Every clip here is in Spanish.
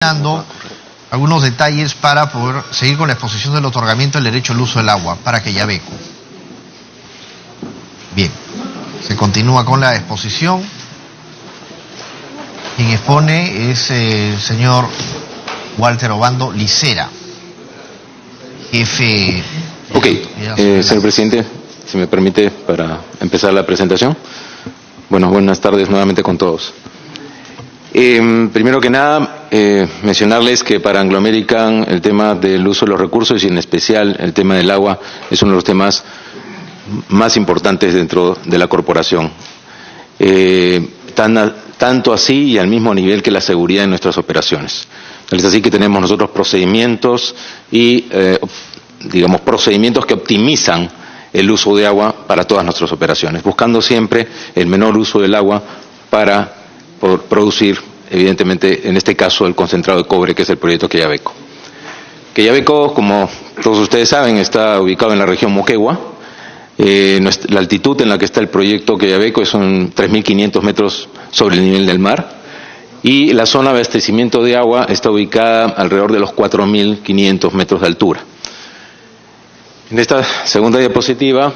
dando algunos detalles para poder seguir con la exposición del otorgamiento del derecho al uso del agua para Quellaveco. Bien, se continúa con la exposición. Quien expone es el señor Walter Obando Licera, jefe. Ok, señor presidente, si me permite, para empezar la presentación. Bueno, buenas tardes nuevamente con todos. Primero que nada, mencionarles que para Anglo American el tema del uso de los recursos y en especial el tema del agua es uno de los temas más importantes dentro de la corporación. Tanto así y al mismo nivel que la seguridad en nuestras operaciones. Es así que tenemos nosotros procedimientos y, procedimientos que optimizan el uso de agua para todas nuestras operaciones, buscando siempre el menor uso del agua para producir, evidentemente, en este caso, el concentrado de cobre, que es el proyecto Quellaveco. Quellaveco, como todos ustedes saben, está ubicado en la región Moquegua. La altitud en la que está el proyecto Quellaveco son 3.500 metros sobre el nivel del mar, y la zona de abastecimiento de agua está ubicada alrededor de los 4.500 metros de altura. En esta segunda diapositiva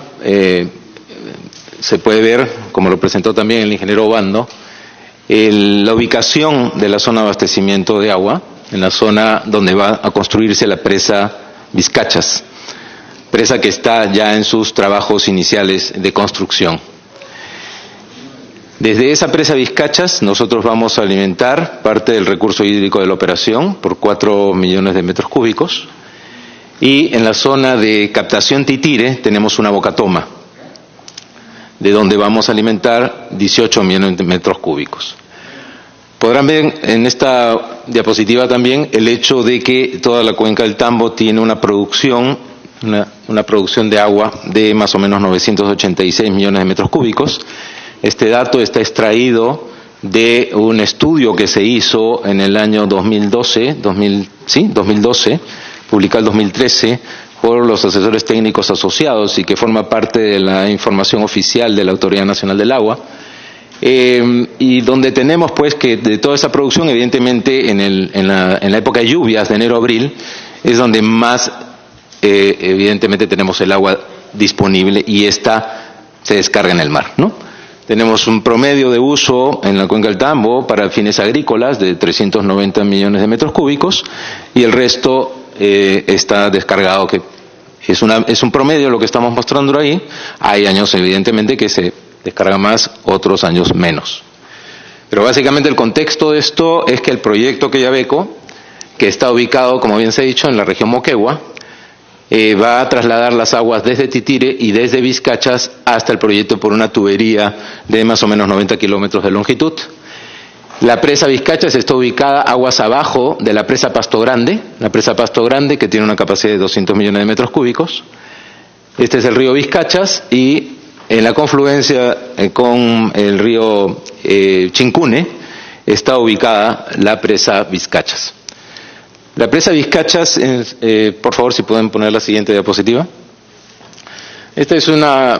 se puede ver, como lo presentó también el ingeniero Obando, la ubicación de la zona de abastecimiento de agua, en la zona donde va a construirse la presa Vizcachas, presa que está ya en sus trabajos iniciales de construcción. Desde esa presa Vizcachas nosotros vamos a alimentar parte del recurso hídrico de la operación por 4 millones de metros cúbicos, y en la zona de captación Titire tenemos una bocatoma, de donde vamos a alimentar 18 millones de metros cúbicos. Podrán ver en esta diapositiva también el hecho de que toda la cuenca del Tambo tiene una producción de agua de más o menos 986 millones de metros cúbicos. Este dato está extraído de un estudio que se hizo en el año 2012, publicado en 2013, por los asesores técnicos asociados y que forma parte de la información oficial de la Autoridad Nacional del Agua, y donde tenemos pues que de toda esa producción, evidentemente en la época de lluvias de enero a abril es donde más evidentemente tenemos el agua disponible y esta se descarga en el mar, ¿no? Tenemos un promedio de uso en la cuenca del Tambo para fines agrícolas de 390 millones de metros cúbicos y el resto está descargado, que es un promedio lo que estamos mostrando ahí. Hay años evidentemente que se descarga más, otros años menos. Pero básicamente el contexto de esto es que el proyecto Quellaveco, que está ubicado, como bien se ha dicho, en la región Moquegua, va a trasladar las aguas desde Titire y desde Vizcachas hasta el proyecto por una tubería de más o menos 90 kilómetros de longitud. La presa Vizcachas está ubicada aguas abajo de la presa Pasto Grande, que tiene una capacidad de 200 millones de metros cúbicos. Este es el río Vizcachas y en la confluencia con el río Chincune está ubicada la presa Vizcachas. La presa Vizcachas, por favor, si pueden poner la siguiente diapositiva. Esta es una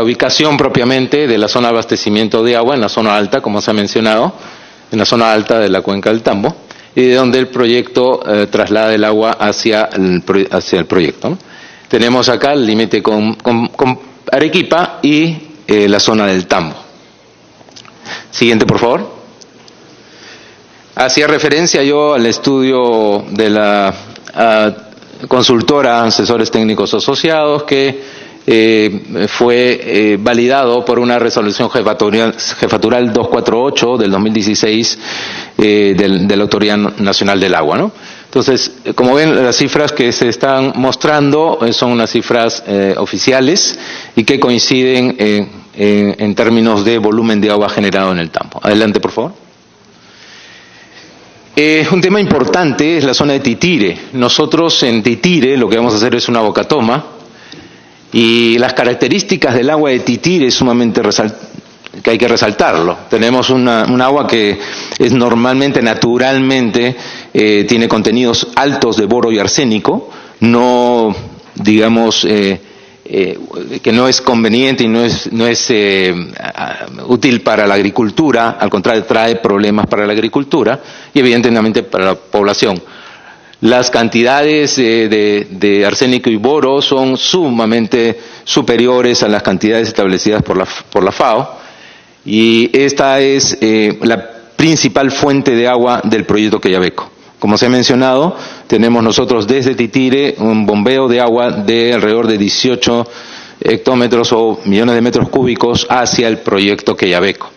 ubicación propiamente de la zona de abastecimiento de agua en la zona alta, como se ha mencionado, en la zona alta de la cuenca del Tambo, y de donde el proyecto traslada el agua hacia el proyecto, ¿no? Tenemos acá el límite con Arequipa y la zona del Tambo. Siguiente, por favor. Hacía referencia yo al estudio de la consultora Asesores Técnicos Asociados, que fue validado por una resolución jefatural 248 del 2016 de la Autoridad Nacional del Agua, ¿no? Entonces, como ven, las cifras que se están mostrando son unas cifras oficiales y que coinciden en términos de volumen de agua generado en el Tambo. Adelante, por favor. Un tema importante es la zona de Titire. Nosotros en Titire lo que vamos a hacer es una bocatoma, y las características del agua de Titire es sumamente que hay que resaltarlo. Tenemos un agua que es naturalmente tiene contenidos altos de boro y arsénico, no que no es conveniente y no es útil para la agricultura, al contrario trae problemas para la agricultura y evidentemente para la población. Las cantidades de arsénico y boro son sumamente superiores a las cantidades establecidas por la FAO y esta es la principal fuente de agua del proyecto Quellaveco. Como se ha mencionado, tenemos nosotros desde Titire un bombeo de agua de alrededor de 18 hectómetros o millones de metros cúbicos hacia el proyecto Quellaveco.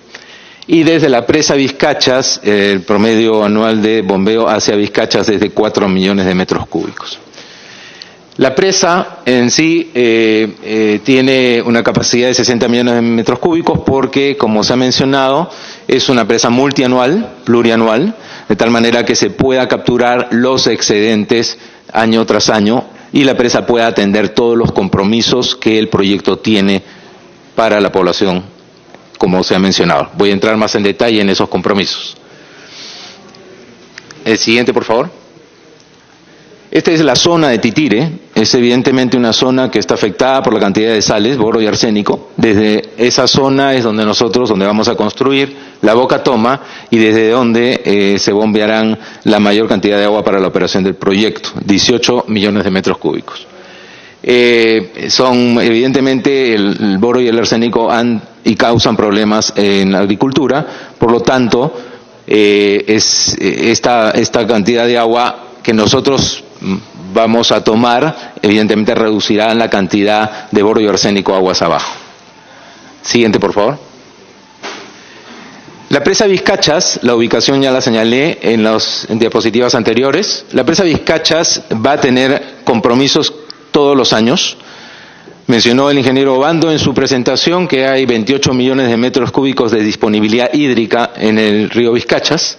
Y desde la presa Vizcachas, el promedio anual de bombeo hacia Vizcachas es de 4 millones de metros cúbicos. La presa en sí tiene una capacidad de 60 millones de metros cúbicos porque, como se ha mencionado, es una presa multianual, plurianual, de tal manera que se pueda capturar los excedentes año tras año y la presa pueda atender todos los compromisos que el proyecto tiene para la población, como se ha mencionado. Voy a entrar más en detalle en esos compromisos. El siguiente, por favor. Esta es la zona de Titire, es evidentemente una zona que está afectada por la cantidad de sales, boro y arsénico. Desde esa zona es donde donde vamos a construir la boca toma y desde donde se bombearán la mayor cantidad de agua para la operación del proyecto, 18 millones de metros cúbicos. Evidentemente el boro y el arsénico causan problemas en la agricultura, por lo tanto esta cantidad de agua que nosotros vamos a tomar, evidentemente reducirá la cantidad de boro y arsénico aguas abajo. Siguiente, por favor. La presa Vizcachas, la ubicación ya la señalé en diapositivas anteriores. La presa Vizcachas va a tener compromisos todos los años. Mencionó el ingeniero Obando en su presentación que hay 28 millones de metros cúbicos de disponibilidad hídrica en el río Vizcachas.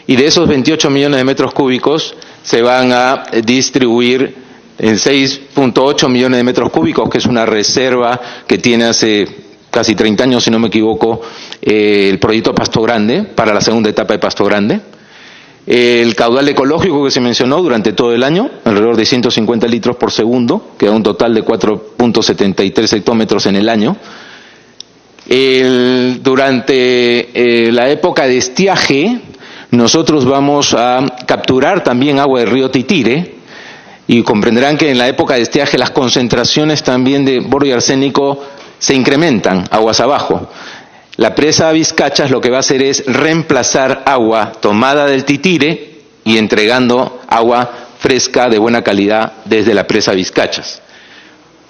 Y de esos 28 millones de metros cúbicos se van a distribuir en 6.8 millones de metros cúbicos, que es una reserva que tiene hace casi 30 años, si no me equivoco, el proyecto Pasto Grande, para la segunda etapa de Pasto Grande. El caudal ecológico que se mencionó durante todo el año, alrededor de 150 litros por segundo, que da un total de 4.73 hectómetros en el año. Durante la época de estiaje, nosotros vamos a capturar también agua del río Titire y comprenderán que en la época de estiaje las concentraciones también de boro y arsénico se incrementan aguas abajo. La presa Vizcachas lo que va a hacer es reemplazar agua tomada del Titire y entregando agua fresca de buena calidad desde la presa Vizcachas.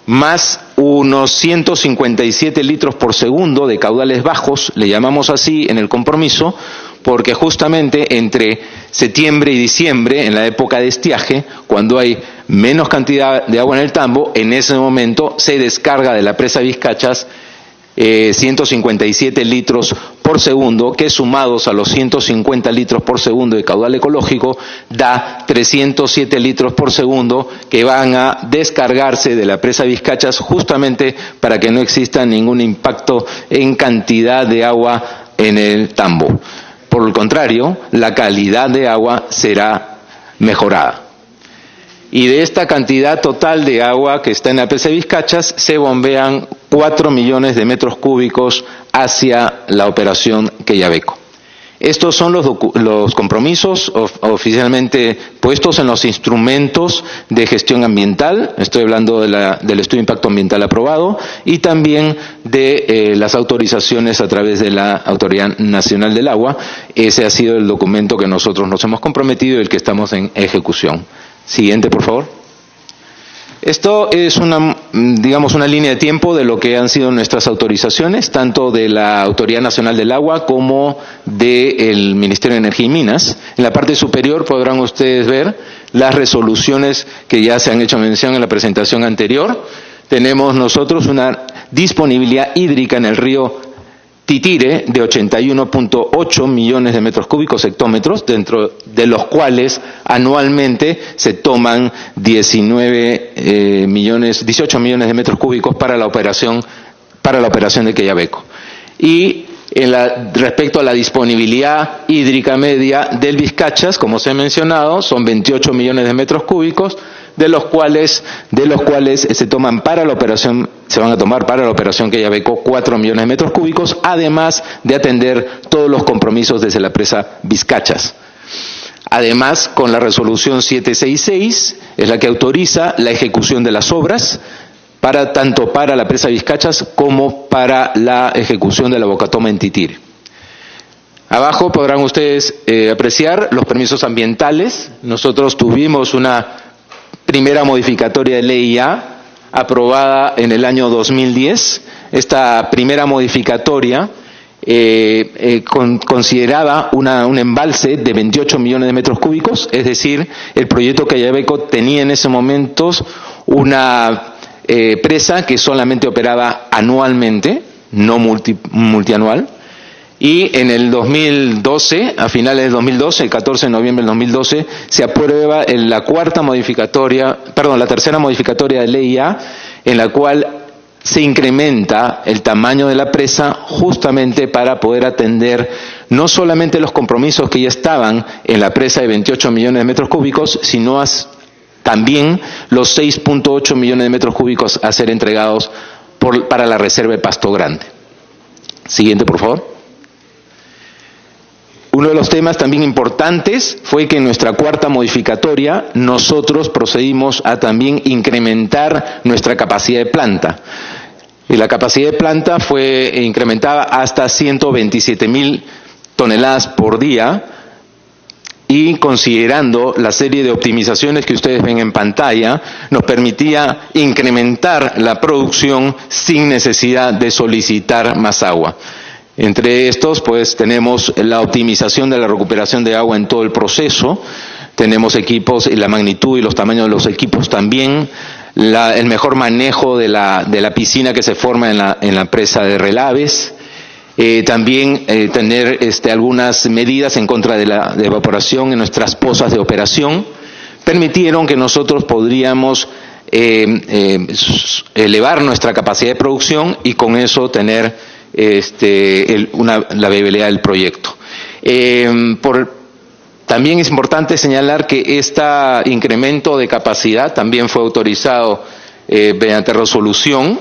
Más unos 157 litros por segundo de caudales bajos, le llamamos así en el compromiso, porque justamente entre septiembre y diciembre, en la época de estiaje, cuando hay menos cantidad de agua en el tambo, en ese momento se descarga de la presa Vizcachas 157 litros por segundo, que sumados a los 150 litros por segundo de caudal ecológico, da 307 litros por segundo que van a descargarse de la presa Vizcachas justamente para que no exista ningún impacto en cantidad de agua en el tambo. Por el contrario, la calidad de agua será mejorada. Y de esta cantidad total de agua que está en la presa Vizcachas, se bombean 4 millones de metros cúbicos hacia la operación Quellaveco. Estos son los compromisos oficialmente puestos en los instrumentos de gestión ambiental. Estoy hablando del estudio de impacto ambiental aprobado y también de las autorizaciones a través de la Autoridad Nacional del Agua. Ese ha sido el documento que nosotros nos hemos comprometido y el que estamos en ejecución. Siguiente, por favor. Esto es una línea de tiempo de lo que han sido nuestras autorizaciones, tanto de la Autoridad Nacional del Agua como del Ministerio de Energía y Minas. En la parte superior podrán ustedes ver las resoluciones que ya se han hecho mención en la presentación anterior. Tenemos nosotros una disponibilidad hídrica en el río Titire de 81.8 millones de metros cúbicos hectómetros, dentro de los cuales anualmente se toman 18 millones de metros cúbicos para la operación de Quellaveco. Y respecto a la disponibilidad hídrica media del Vizcachas, como se ha mencionado, son 28 millones de metros cúbicos, de los cuales se van a tomar para la operación Quellaveco 4 millones de metros cúbicos, además de atender todos los compromisos desde la presa Vizcachas. Además, con la resolución 766, es la que autoriza la ejecución de las obras, tanto para la presa Vizcachas como para la ejecución de la Bocatoma en Titire. Abajo podrán ustedes apreciar los permisos ambientales. Nosotros tuvimos una primera modificatoria de ley ya aprobada en el año 2010. Esta primera modificatoria consideraba un embalse de 28 millones de metros cúbicos, es decir, el proyecto Quellaveco tenía en ese momento una presa que solamente operaba anualmente, no multianual, y en el 2012, a finales del 2012, el 14 de noviembre del 2012, se aprueba la tercera modificatoria de ley A, en la cual se incrementa el tamaño de la presa justamente para poder atender no solamente los compromisos que ya estaban en la presa de 28 millones de metros cúbicos, sino también los 6.8 millones de metros cúbicos a ser entregados para la reserva de Pasto Grande. Siguiente, por favor. Uno de los temas también importantes fue que en nuestra cuarta modificatoria nosotros procedimos a también incrementar nuestra capacidad de planta. Y la capacidad de planta fue incrementada hasta 127.000 toneladas por día, y considerando la serie de optimizaciones que ustedes ven en pantalla, nos permitía incrementar la producción sin necesidad de solicitar más agua. Entre estos, pues, tenemos la optimización de la recuperación de agua en todo el proceso, tenemos equipos y la magnitud y los tamaños de los equipos también, el mejor manejo de la piscina que se forma en la presa de Relaves, también tener algunas medidas en contra de la evaporación en nuestras pozas de operación, permitieron que nosotros podríamos elevar nuestra capacidad de producción y con eso tener la viabilidad del proyecto. También es importante señalar que este incremento de capacidad también fue autorizado mediante resolución,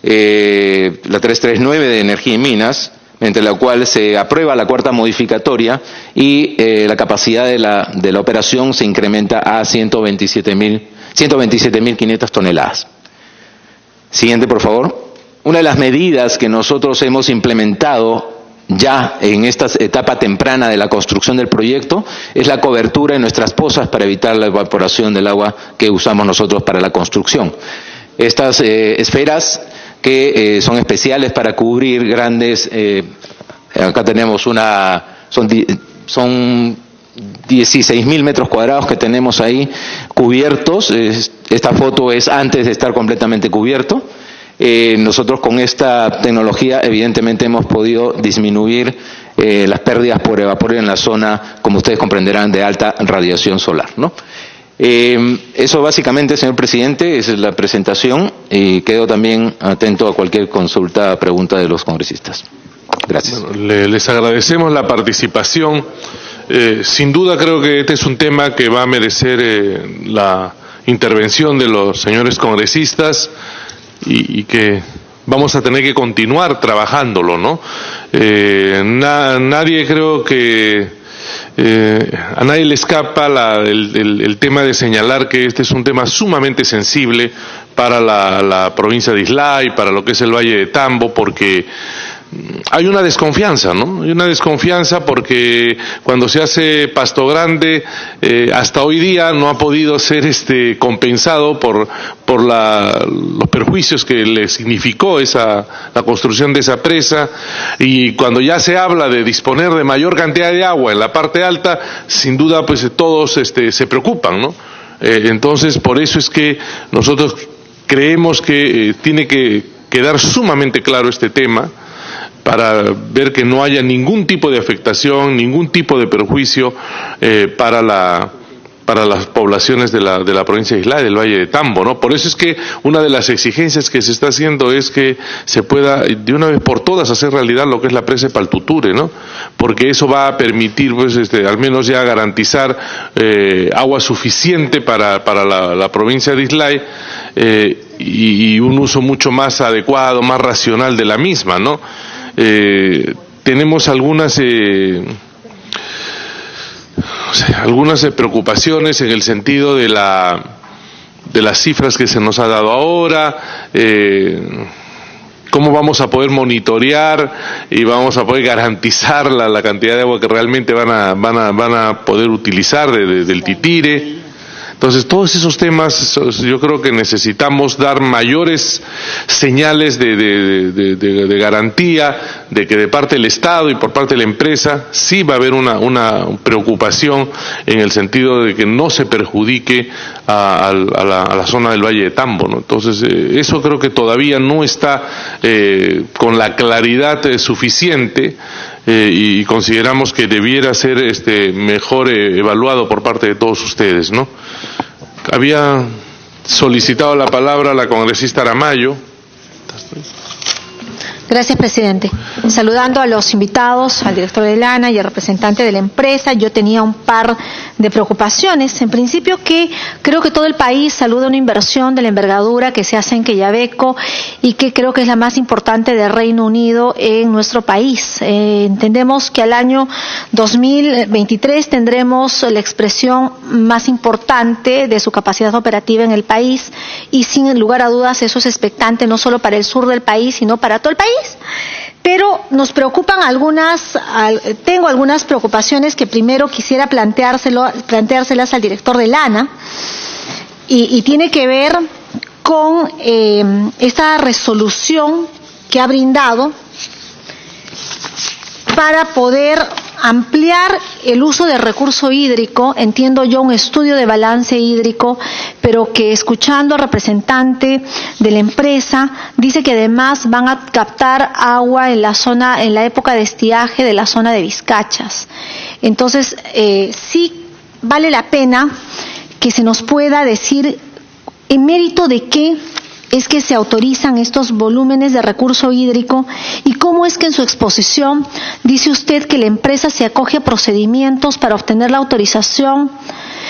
la 339 de Energía y Minas, mediante la cual se aprueba la cuarta modificatoria y la capacidad de la operación se incrementa a 127.500 toneladas. Siguiente, por favor. Una de las medidas que nosotros hemos implementado ya en esta etapa temprana de la construcción del proyecto es la cobertura en nuestras pozas para evitar la evaporación del agua que usamos nosotros para la construcción. Estas esferas que son especiales para cubrir grandes, acá tenemos son 16.000 metros cuadrados que tenemos ahí cubiertos. Esta foto es antes de estar completamente cubierto. Nosotros con esta tecnología evidentemente hemos podido disminuir las pérdidas por evaporio en la zona, como ustedes comprenderán, de alta radiación solar, ¿no? Eso básicamente, señor presidente, es la presentación y quedo también atento a cualquier consulta, pregunta de los congresistas. Gracias. Bueno, les agradecemos la participación. Sin duda creo que este es un tema que va a merecer la intervención de los señores congresistas y que vamos a tener que continuar trabajándolo, ¿no? Nadie creo que a nadie le escapa el tema de señalar que este es un tema sumamente sensible para la provincia de Islay, para lo que es el Valle de Tambo, porque hay una desconfianza, ¿no? Hay una desconfianza porque cuando se hace Pasto Grande, hasta hoy día no ha podido ser compensado por los perjuicios que le significó la construcción de esa presa, y cuando ya se habla de disponer de mayor cantidad de agua en la parte alta, sin duda pues todos se preocupan, ¿no? Entonces por eso es que nosotros creemos que tiene que quedar sumamente claro este tema, para ver que no haya ningún tipo de afectación, ningún tipo de perjuicio para para las poblaciones de la provincia de Islay, del Valle de Tambo, ¿no? Por eso es que una de las exigencias que se está haciendo es que se pueda de una vez por todas hacer realidad lo que es la presa de Paltuture, ¿no? Porque eso va a permitir, pues, al menos ya garantizar agua suficiente para la provincia de Islay, y un uso mucho más adecuado, más racional de la misma, ¿no? Tenemos algunas preocupaciones en el sentido de las cifras que se nos ha dado ahora, cómo vamos a poder monitorear y vamos a poder garantizar la cantidad de agua que realmente van a poder utilizar del Titire. Entonces, todos esos temas, yo creo que necesitamos dar mayores señales de garantía, de que de parte del Estado y por parte de la empresa sí va a haber una preocupación en el sentido de que no se perjudique a la zona del Valle de Tambo, ¿no? Entonces, eso creo que todavía no está con la claridad suficiente. Y consideramos que debiera ser mejor evaluado por parte de todos ustedes, ¿no? Había solicitado la palabra la congresista Aramayo. Gracias, presidente. Saludando a los invitados, al director de Lana y al representante de la empresa, yo tenía un par de preocupaciones. En principio, que creo que todo el país saluda una inversión de la envergadura que se hace en Quellaveco y que creo que es la más importante del Reino Unido en nuestro país. Entendemos que al año 2023 tendremos la expresión más importante de su capacidad operativa en el país y sin lugar a dudas eso es expectante no solo para el sur del país, sino para todo el país. Pero nos preocupan tengo algunas preocupaciones que primero quisiera planteárselas al director de Lana y tiene que ver con esta resolución que ha brindado para poder ampliar el uso del recurso hídrico. Entiendo yo un estudio de balance hídrico, pero que escuchando al representante de la empresa dice que además van a captar agua en la época de estiaje de la zona de Vizcachas. Entonces, sí vale la pena que se nos pueda decir en mérito de qué es que se autorizan estos volúmenes de recurso hídrico y cómo es que en su exposición dice usted que la empresa se acoge a procedimientos para obtener la autorización,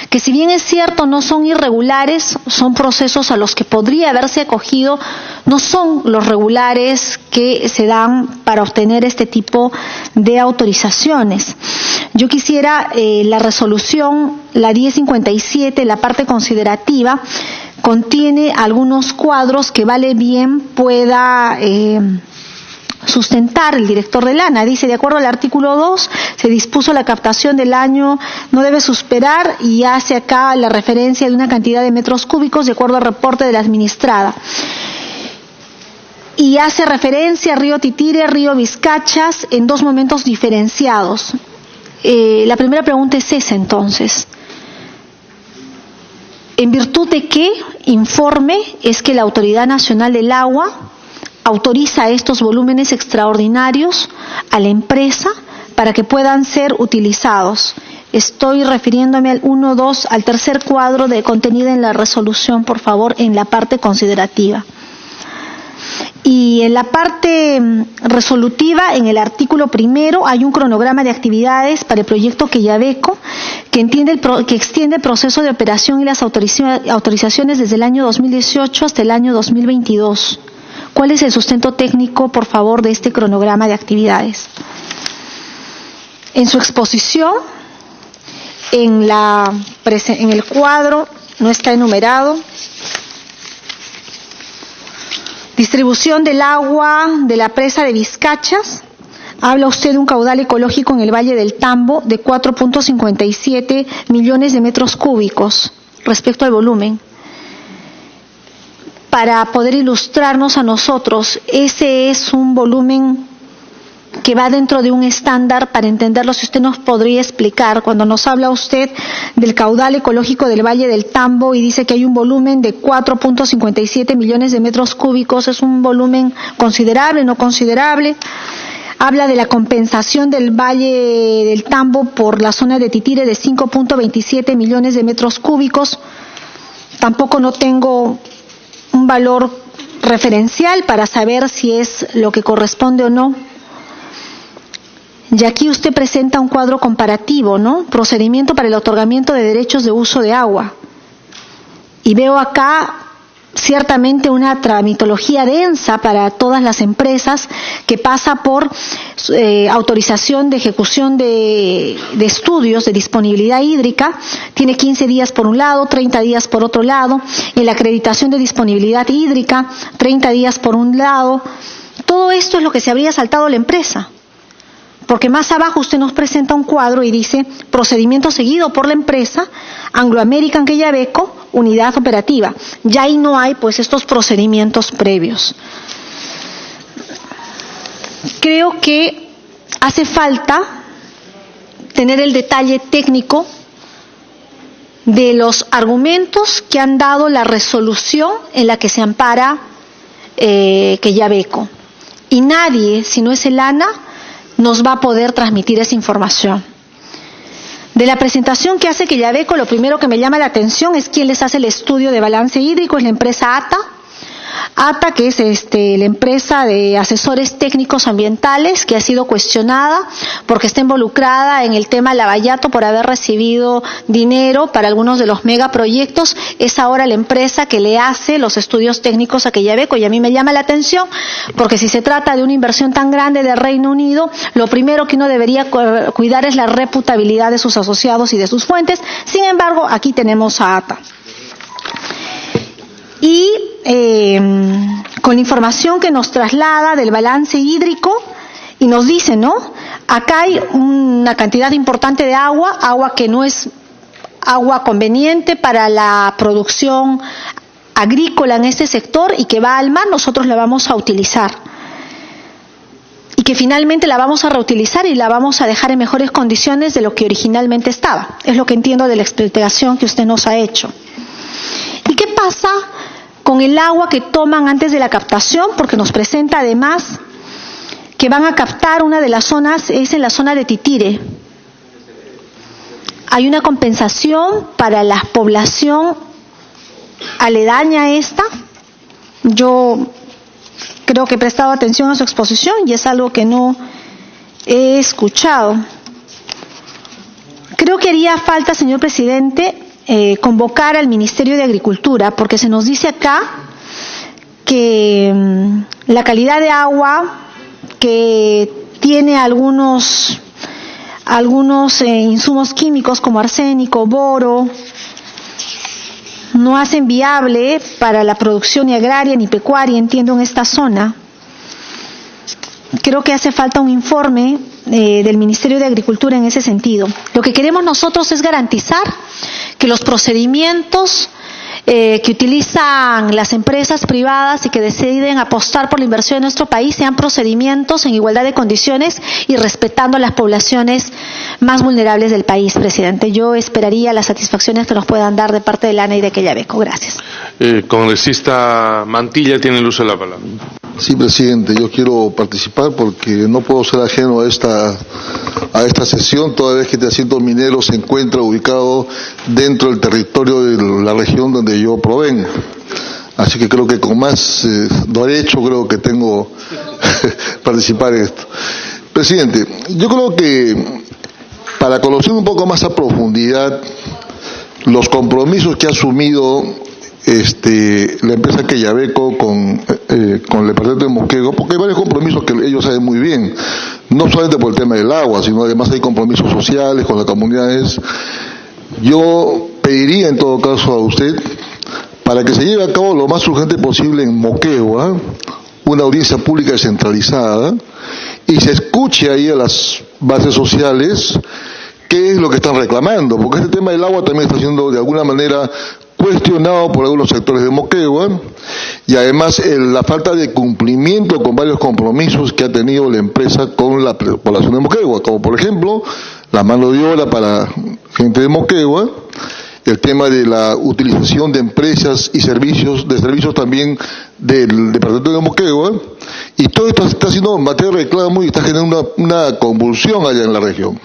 que si bien es cierto no son irregulares, son procesos a los que podría haberse acogido, no son los regulares que se dan para obtener este tipo de autorizaciones. Yo quisiera la resolución, la 1057, la parte considerativa, contiene algunos cuadros que vale bien pueda sustentar el director de Lana. Dice, de acuerdo al artículo 2, se dispuso la captación del año no debe superar, y hace acá la referencia de una cantidad de metros cúbicos de acuerdo al reporte de la administrada. Y hace referencia a río Titire, río Vizcachas, en dos momentos diferenciados. La primera pregunta es esa, entonces. ¿En virtud de qué informe es que la Autoridad Nacional del Agua autoriza estos volúmenes extraordinarios a la empresa para que puedan ser utilizados? Estoy refiriéndome al tercer cuadro de contenido en la resolución, por favor, en la parte considerativa. Y en la parte resolutiva, en el artículo primero, hay un cronograma de actividades para el proyecto Quellaveco que extiende el proceso de operación y las autorizaciones desde el año 2018 hasta el año 2022. ¿Cuál es el sustento técnico, por favor, de este cronograma de actividades? En su exposición, en el cuadro, no está enumerado, distribución del agua de la presa de Vizcachas. Habla usted de un caudal ecológico en el Valle del Tambo de 4.57 millones de metros cúbicos respecto al volumen. Para poder ilustrarnos a nosotros, ese es un volumen que va dentro de un estándar. Para entenderlo, si usted nos podría explicar, cuando nos habla usted del caudal ecológico del Valle del Tambo y dice que hay un volumen de 4.57 millones de metros cúbicos, ¿es un volumen considerable, no considerable? habla de la compensación del Valle del Tambo por la zona de Titire de 5.27 millones de metros cúbicos. Tampoco no tengo un valor referencial para saber si es lo que corresponde o no. Y aquí usted presenta un cuadro comparativo, ¿no? Procedimiento para el otorgamiento de derechos de uso de agua. Y veo acá ciertamente una tramitología densa para todas las empresas que pasa por autorización de ejecución de estudios de disponibilidad hídrica. Tiene 15 días por un lado, 30 días por otro lado. En la acreditación de disponibilidad hídrica, 30 días por un lado. Todo esto es lo que se habría saltado la empresa. Porque más abajo usted nos presenta un cuadro y dice procedimiento seguido por la empresa Anglo American Quellaveco, unidad operativa. Ya ahí no hay pues estos procedimientos previos. Creo que hace falta tener el detalle técnico de los argumentos que han dado la resolución en la que se ampara Quellaveco. Y nadie, si no es el ANA, nos va a poder transmitir esa información. De la presentación que hace Quellaveco, lo primero que me llama la atención es quién les hace el estudio de balance hídrico, es la empresa ATA. ATA, que es la empresa de asesores técnicos ambientales, que ha sido cuestionada porque está involucrada en el tema Lavallato por haber recibido dinero para algunos de los megaproyectos. Es ahora la empresa que le hace los estudios técnicos a Quellaveco, y a mí me llama la atención porque si se trata de una inversión tan grande del Reino Unido, lo primero que uno debería cuidar es la reputabilidad de sus asociados y de sus fuentes. Sin embargo, aquí tenemos a ATA. Y con la información que nos traslada del balance hídrico, y nos dice, ¿no? Acá hay una cantidad importante de agua que no es agua conveniente para la producción agrícola en este sector y que va al mar, nosotros la vamos a utilizar. Y que finalmente la vamos a reutilizar y la vamos a dejar en mejores condiciones de lo que originalmente estaba. Es lo que entiendo de la explicación que usted nos ha hecho. ¿Y qué pasa con el agua que toman antes de la captación? Porque nos presenta además que van a captar una de las zonas, es en la zona de Titire. Hay una compensación para la población aledaña a esta. Yo creo que he prestado atención a su exposición y es algo que no he escuchado. Creo que haría falta, señor presidente, convocar al Ministerio de Agricultura, porque se nos dice acá que la calidad de agua que tiene algunos insumos químicos como arsénico, boro, no hacen viable para la producción ni agraria ni pecuaria, entiendo, en esta zona. Creo que hace falta un informe del Ministerio de Agricultura en ese sentido. Lo que queremos nosotros es garantizar que los procedimientos que utilizan las empresas privadas y que deciden apostar por la inversión en nuestro país sean procedimientos en igualdad de condiciones y respetando a las poblaciones más vulnerables del país, presidente. Yo esperaría las satisfacciones que nos puedan dar de parte del ANA y de Quellaveco. Gracias. Congresista Mantilla tiene el uso de la palabra. Sí, presidente, yo quiero participar porque no puedo ser ajeno a esta sesión, toda vez que este asiento minero se encuentra ubicado dentro del territorio de la región donde yo provengo. Así que creo que con más derecho creo que tengo participar en esto. Presidente, yo creo que para conocer un poco más a profundidad los compromisos que ha asumido la empresa Quellaveco con el departamento de Moquegua, porque hay varios compromisos que ellos saben muy bien, no solamente por el tema del agua, sino además hay compromisos sociales con las comunidades. Yo pediría en todo caso a usted, para que se lleve a cabo lo más urgente posible en Moquegua, una audiencia pública descentralizada, y se escuche ahí a las bases sociales qué es lo que están reclamando, porque este tema del agua también está siendo de alguna manera cuestionado por algunos sectores de Moquegua, y además la falta de cumplimiento con varios compromisos que ha tenido la empresa con la población de Moquegua, como por ejemplo la mano de obra para gente de Moquegua, el tema de la utilización de empresas y servicios también del departamento de Moquegua, y todo esto está haciendo materia de reclamo y está generando una convulsión allá en la región.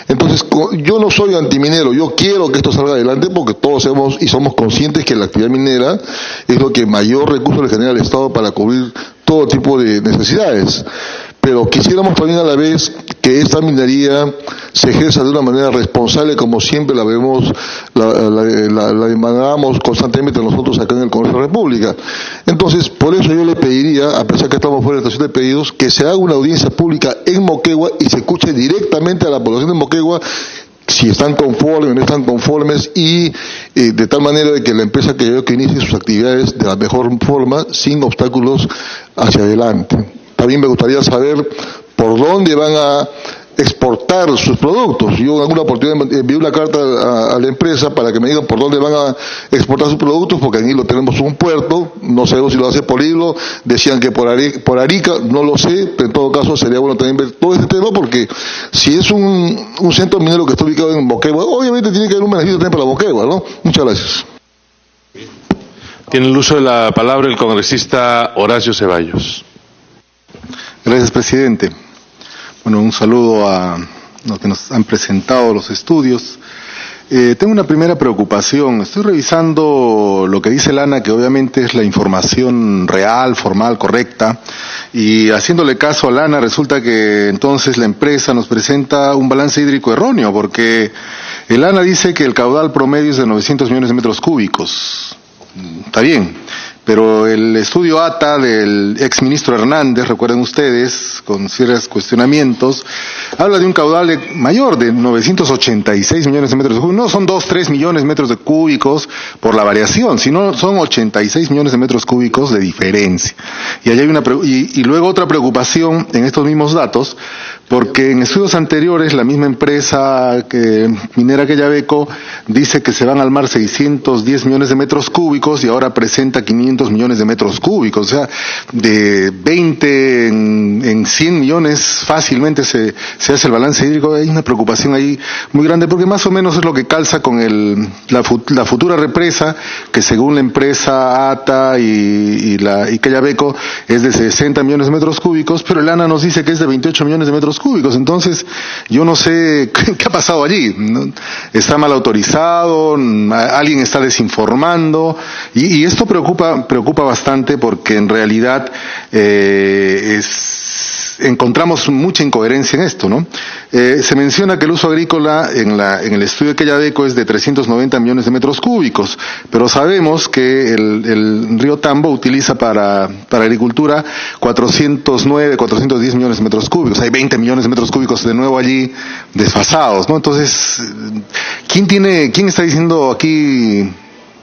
Entonces, yo no soy antiminero, yo quiero que esto salga adelante porque todos sabemos y somos conscientes que la actividad minera es lo que mayor recurso le genera al Estado para cubrir todo tipo de necesidades. Pero quisiéramos también a la vez que esta minería se ejerza de una manera responsable, como siempre la vemos, la demandamos constantemente nosotros acá en el Congreso de la República. Entonces, por eso yo le pediría, a pesar que estamos fuera de la estación de pedidos, que se haga una audiencia pública en Moquegua y se escuche directamente a la población de Moquegua si están conformes o no están conformes, y de tal manera de que la empresa que inicie sus actividades de la mejor forma, sin obstáculos hacia adelante. También me gustaría saber por dónde van a exportar sus productos. Yo en alguna oportunidad envié una carta a la empresa para que me digan por dónde van a exportar sus productos, porque aquí lo tenemos un puerto, no sabemos si lo hace por Hilo, decían que por Arica, no lo sé, pero en todo caso sería bueno también ver todo este tema, porque si es un centro minero que está ubicado en Moquegua, obviamente tiene que haber un beneficio también para Moquegua, ¿no? Muchas gracias. Tiene el uso de la palabra el congresista Horacio Ceballos. Gracias, presidente. Bueno, un saludo a los que nos han presentado los estudios. Tengo una primera preocupación. Estoy revisando lo que dice Lana, que obviamente es la información real, formal, correcta, y haciéndole caso a Lana resulta que entonces la empresa nos presenta un balance hídrico erróneo, porque el Lana dice que el caudal promedio es de 900 millones de metros cúbicos. Está bien, pero el estudio ATA del exministro Hernández, recuerden ustedes, con ciertos cuestionamientos, habla de un caudal mayor de 986 millones de metros cúbicos. No son 2-3 millones de metros cúbicos por la variación, sino son 86 millones de metros cúbicos de diferencia. Y ahí hay y luego otra preocupación en estos mismos datos, porque en estudios anteriores la misma empresa minera Quellaveco dice que se van al mar 610 millones de metros cúbicos y ahora presenta 500 millones de metros cúbicos. O sea, de 20 en 100 millones fácilmente se hace el balance hídrico. Hay una preocupación ahí muy grande, porque más o menos es lo que calza con la futura represa, que según la empresa ATA y Quellaveco es de 60 millones de metros cúbicos, pero el ANA nos dice que es de 28 millones de metros cúbicos. Entonces, yo no sé qué ha pasado allí, ¿no? Está mal autorizado, alguien está desinformando, y esto preocupa bastante, porque en realidad encontramos mucha incoherencia en esto, ¿no? Se menciona que el uso agrícola en el estudio de Quellaveco es de 390 millones de metros cúbicos, pero sabemos que el río Tambo utiliza para agricultura 410 millones de metros cúbicos. Hay 20 millones de metros cúbicos de nuevo allí desfasados, ¿no? Entonces, ¿quién está diciendo aquí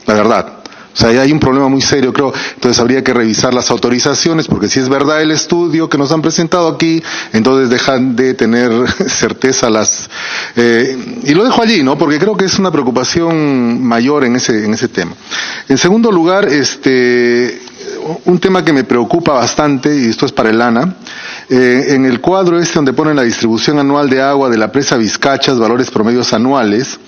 la verdad? O sea, hay un problema muy serio, creo. Entonces habría que revisar las autorizaciones, porque si es verdad el estudio que nos han presentado aquí, entonces dejan de tener certeza y lo dejo allí, ¿no? Porque creo que es una preocupación mayor en ese tema. En segundo lugar, un tema que me preocupa bastante, y esto es para el ANA, en el cuadro donde ponen la distribución anual de agua de la presa Vizcachas, valores promedios anuales,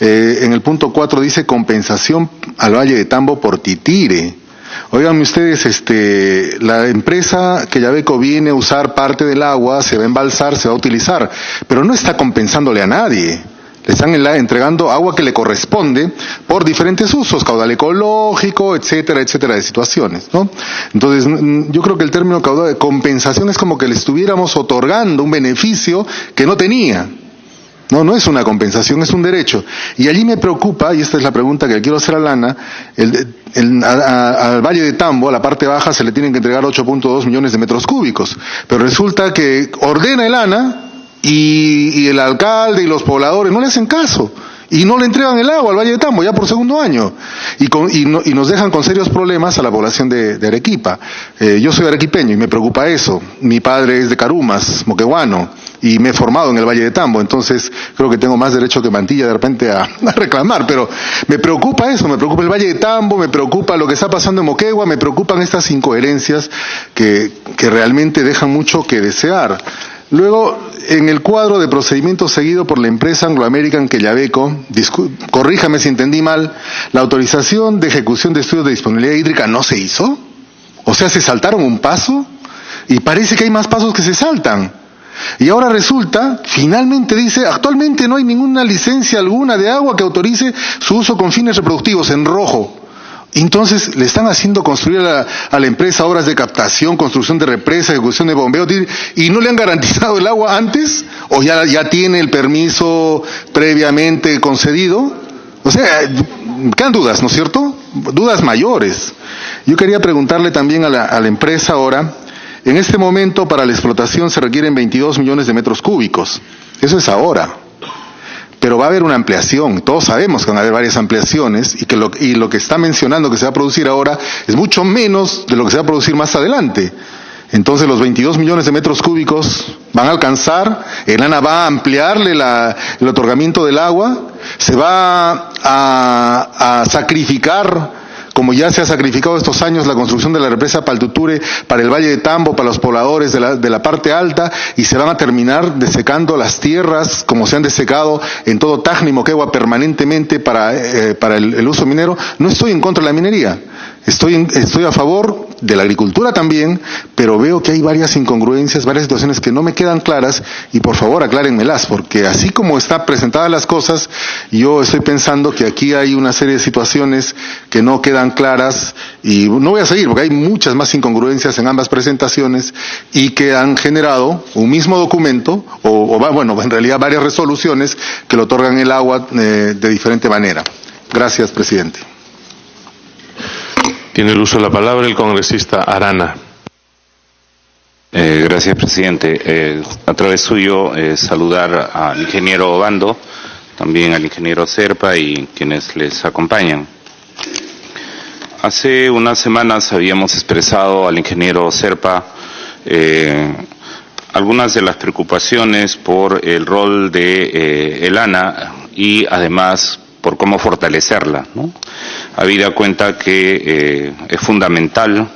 en el punto 4 dice compensación al Valle de Tambo por Titire. Óiganme ustedes, la empresa Quellaveco viene a usar parte del agua, se va a embalsar, se va a utilizar, pero no está compensándole a nadie. Le están entregando agua que le corresponde por diferentes usos, caudal ecológico, etcétera, etcétera, de situaciones, ¿no? Entonces, yo creo que el término caudal de compensación es como que le estuviéramos otorgando un beneficio que no tenía. No es una compensación, es un derecho. Y allí me preocupa, y esta es la pregunta que le quiero hacer a Lana, al Valle de Tambo, a la parte baja, se le tienen que entregar 8.2 millones de metros cúbicos. Pero resulta que ordena el ANA y el alcalde y los pobladores no le hacen caso. Y no le entregan el agua al Valle de Tambo ya por segundo año. Y nos dejan con serios problemas a la población de Arequipa. Yo soy arequipeño y me preocupa eso. Mi padre es de Carumas, moqueguano, y me he formado en el Valle de Tambo. Entonces creo que tengo más derecho que Mantilla de repente a reclamar. Pero me preocupa eso, me preocupa el Valle de Tambo, me preocupa lo que está pasando en Moquegua, me preocupan estas incoherencias que realmente dejan mucho que desear. Luego, en el cuadro de procedimiento seguido por la empresa Anglo American Quellaveco, corríjame si entendí mal, ¿la autorización de ejecución de estudios de disponibilidad hídrica no se hizo? O sea, se saltaron un paso y parece que hay más pasos que se saltan. Y ahora resulta, finalmente dice, actualmente no hay ninguna licencia alguna de agua que autorice su uso con fines reproductivos, en rojo. Entonces le están haciendo construir a la empresa obras de captación, construcción de represa, ejecución de bombeo, y no le han garantizado el agua antes, o ya tiene el permiso previamente concedido. O sea, quedan dudas, ¿no es cierto? Dudas mayores. Yo quería preguntarle también a la empresa ahora, en este momento para la explotación se requieren 22 millones de metros cúbicos. Eso es ahora. Pero va a haber una ampliación. Todos sabemos que van a haber varias ampliaciones y lo que está mencionando que se va a producir ahora es mucho menos de lo que se va a producir más adelante. Entonces los 22 millones de metros cúbicos van a alcanzar, el ANA va a ampliarle el otorgamiento del agua, se va a sacrificar, como ya se ha sacrificado estos años, la construcción de la represa Paltuture para el Valle de Tambo, para los pobladores de la parte alta, y se van a terminar desecando las tierras como se han desecado en todo Tacna y Moquegua permanentemente para el uso minero. No estoy en contra de la minería, estoy a favor de la agricultura también, pero veo que hay varias incongruencias, varias situaciones que no me quedan claras, y por favor aclárenmelas, porque así como están presentadas las cosas, yo estoy pensando que aquí hay una serie de situaciones que no quedan claras, y no voy a seguir porque hay muchas más incongruencias en ambas presentaciones y que han generado un mismo documento, bueno, en realidad varias resoluciones que le otorgan el agua de diferente manera. Gracias, presidente. Tiene el uso de la palabra el congresista Arana. Gracias, presidente. A través suyo, saludar al ingeniero Obando, también al ingeniero Serpa y quienes les acompañan. Hace unas semanas habíamos expresado al ingeniero Serpa algunas de las preocupaciones por el rol de el ANA y además por cómo fortalecerla, ¿no? Habida cuenta que es fundamental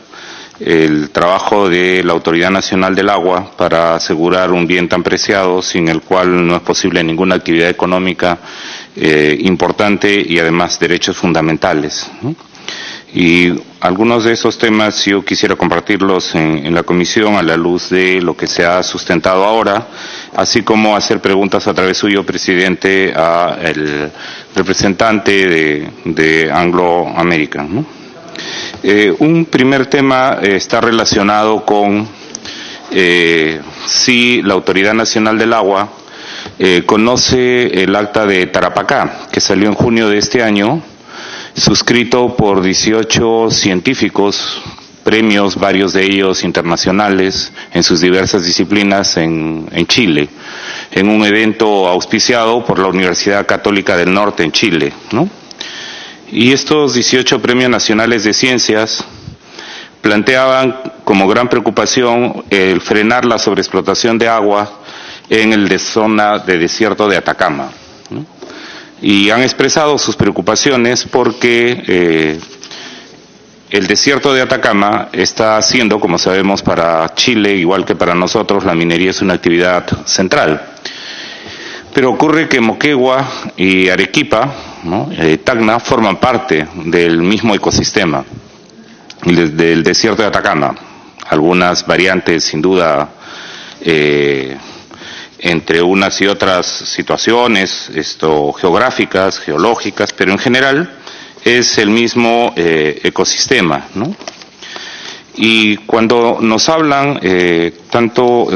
el trabajo de la Autoridad Nacional del Agua para asegurar un bien tan preciado sin el cual no es posible ninguna actividad económica importante y además derechos fundamentales, ¿no? Y algunos de esos temas yo quisiera compartirlos en la comisión a la luz de lo que se ha sustentado ahora, así como hacer preguntas a través suyo, presidente, a el representante de Anglo American, ¿no? Un primer tema está relacionado con si la Autoridad Nacional del Agua conoce el acta de Tarapacá, que salió en junio de este año, suscrito por 18 científicos, premios, varios de ellos internacionales, en sus diversas disciplinas en Chile, en un evento auspiciado por la Universidad Católica del Norte en Chile, ¿no? Y estos 18 premios nacionales de ciencias planteaban como gran preocupación el frenar la sobreexplotación de agua en la zona de desierto de Atacama, ¿no? Y han expresado sus preocupaciones porque el desierto de Atacama está haciendo, como sabemos, para Chile, igual que para nosotros, la minería es una actividad central. Pero ocurre que Moquegua y Arequipa, ¿no? Tacna, forman parte del mismo ecosistema, del desierto de Atacama. Algunas variantes, sin duda, entre unas y otras situaciones geográficas, geológicas, pero en general es el mismo ecosistema, ¿no? Y cuando nos hablan tanto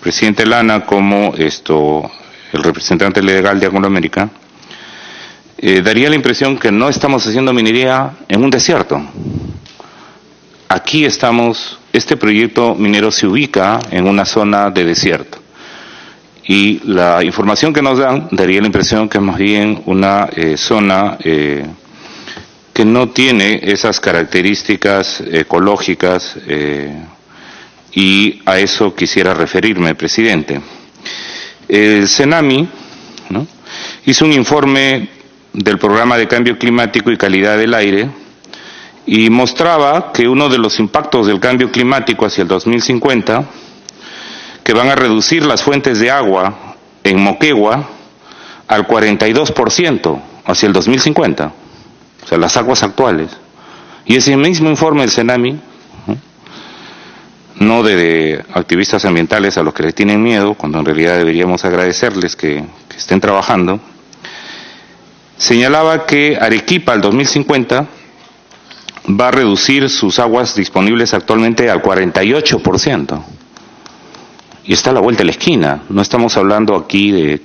presidente Lana como el representante legal de Anglo American, daría la impresión que no estamos haciendo minería en un desierto. Aquí este proyecto minero se ubica en una zona de desierto. Y la información que nos dan daría la impresión que es más bien una zona que no tiene esas características ecológicas y a eso quisiera referirme, presidente. El CENAMI, ¿no?, hizo un informe del Programa de Cambio Climático y Calidad del Aire y mostraba que uno de los impactos del cambio climático hacia el 2050, que van a reducir las fuentes de agua en Moquegua al 42% hacia el 2050, o sea, las aguas actuales. Y ese mismo informe del CENAMI no de activistas ambientales a los que les tienen miedo, cuando en realidad deberíamos agradecerles que estén trabajando, señalaba que Arequipa al 2050 va a reducir sus aguas disponibles actualmente al 48%. Y está a la vuelta de la esquina. No estamos hablando aquí de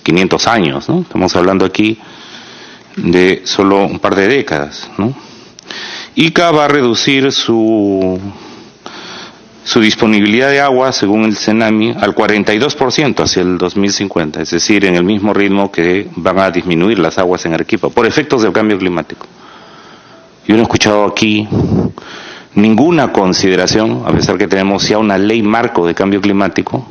500 años, ¿no? Estamos hablando aquí de solo un par de décadas, ¿no? Ica va a reducir su disponibilidad de agua, según el CENAMI, al 42% hacia el 2050, es decir, en el mismo ritmo que van a disminuir las aguas en Arequipa, por efectos del cambio climático. Yo no he escuchado aquí ninguna consideración, a pesar que tenemos ya una ley marco de cambio climático,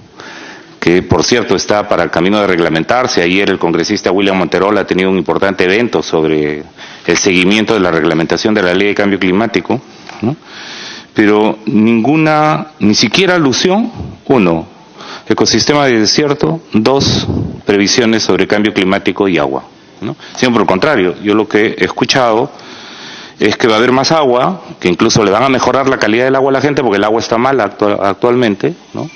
que por cierto está para el camino de reglamentarse. Ayer el congresista William Monterola ha tenido un importante evento sobre el seguimiento de la reglamentación de la ley de cambio climático, ¿no? Pero ni siquiera alusión, 1, ecosistema de desierto, 2, previsiones sobre cambio climático y agua, ¿no? Sino por el contrario, yo lo que he escuchado es que va a haber más agua, que incluso le van a mejorar la calidad del agua a la gente porque el agua está mala actualmente, ¿no?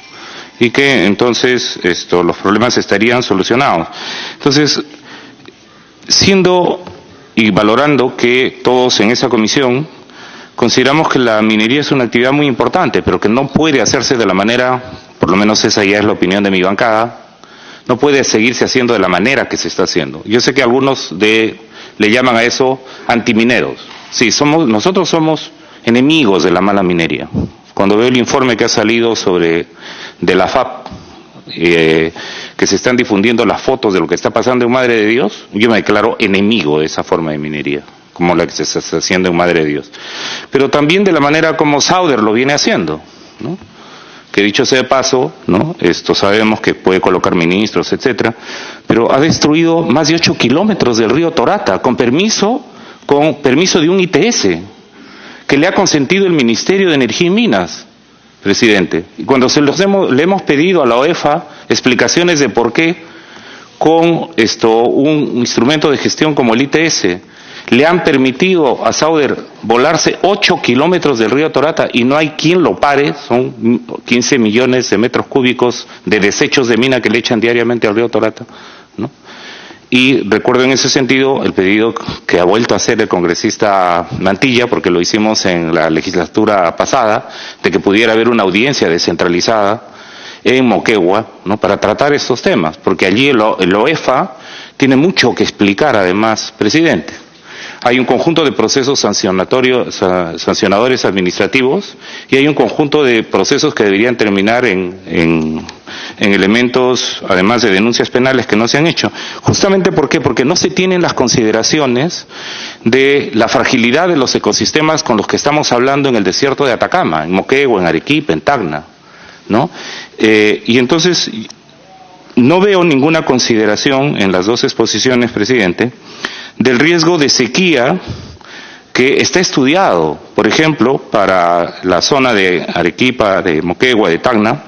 Y que entonces los problemas estarían solucionados. Entonces, siendo y valorando que todos en esa comisión consideramos que la minería es una actividad muy importante, pero que no puede hacerse de la manera, por lo menos esa ya es la opinión de mi bancada, no puede seguirse haciendo de la manera que se está haciendo. Yo sé que algunos le llaman a eso antimineros. Sí, nosotros somos enemigos de la mala minería. Cuando veo el informe que ha salido de la FAP, que se están difundiendo las fotos de lo que está pasando en Madre de Dios, yo me declaro enemigo de esa forma de minería, como la que se está haciendo en Madre de Dios. Pero también de la manera como Sauder lo viene haciendo, ¿no? Que dicho sea de paso, ¿no? Sabemos que puede colocar ministros, etcétera, pero ha destruido más de 8 kilómetros del río Torata, con permiso de un ITS, que le ha consentido el Ministerio de Energía y Minas, presidente. Y cuando le hemos pedido a la OEFA explicaciones de por qué con un instrumento de gestión como el ITS le han permitido a Sauder volarse 8 kilómetros del río Torata y no hay quien lo pare, son 15 millones de metros cúbicos de desechos de mina que le echan diariamente al río Torata, ¿no? Y recuerdo en ese sentido el pedido que ha vuelto a hacer el congresista Mantilla, porque lo hicimos en la legislatura pasada, de que pudiera haber una audiencia descentralizada en Moquegua, ¿no? Para tratar estos temas, porque allí el OEFA tiene mucho que explicar además, presidente. Hay un conjunto de procesos sancionadores administrativos y hay un conjunto de procesos que deberían terminar en elementos, además de denuncias penales que no se han hecho. Justamente ¿por qué? Porque no se tienen las consideraciones de la fragilidad de los ecosistemas con los que estamos hablando en el desierto de Atacama, en Moquegua, en Arequipa, en Tacna, ¿no? Y entonces no veo ninguna consideración en las dos exposiciones, presidente, del riesgo de sequía que está estudiado, por ejemplo, para la zona de Arequipa, de Moquegua, de Tacna.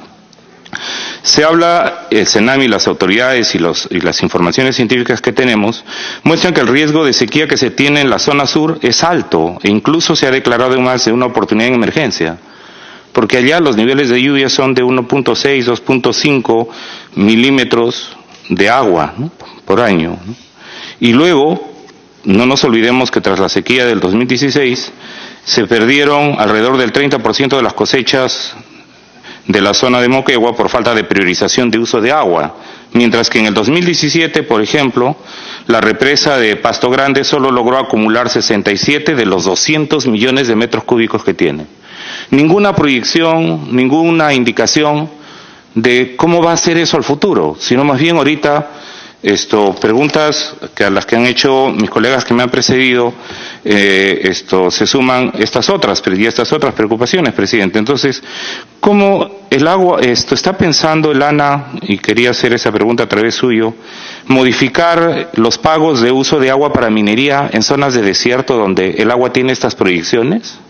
Se habla, el CENAMI, las autoridades y las informaciones científicas que tenemos muestran que el riesgo de sequía que se tiene en la zona sur es alto e incluso se ha declarado más de una oportunidad en emergencia, porque allá los niveles de lluvia son de 1.6, 2.5 milímetros de agua, ¿no? Por año, ¿no? Y luego, no nos olvidemos que tras la sequía del 2016 se perdieron alrededor del 30% de las cosechas de la zona de Moquegua por falta de priorización de uso de agua, mientras que en el 2017, por ejemplo, la represa de Pasto Grande solo logró acumular 67 de los 200 millones de metros cúbicos que tiene. Ninguna proyección, ninguna indicación de cómo va a ser eso al futuro, sino más bien ahorita preguntas que a las que han hecho mis colegas que me han precedido, se suman estas otras preocupaciones, presidente. Entonces, ¿cómo el agua, está pensando el ANA, y quería hacer esa pregunta a través suyo, modificar los pagos de uso de agua para minería en zonas de desierto donde el agua tiene estas proyecciones?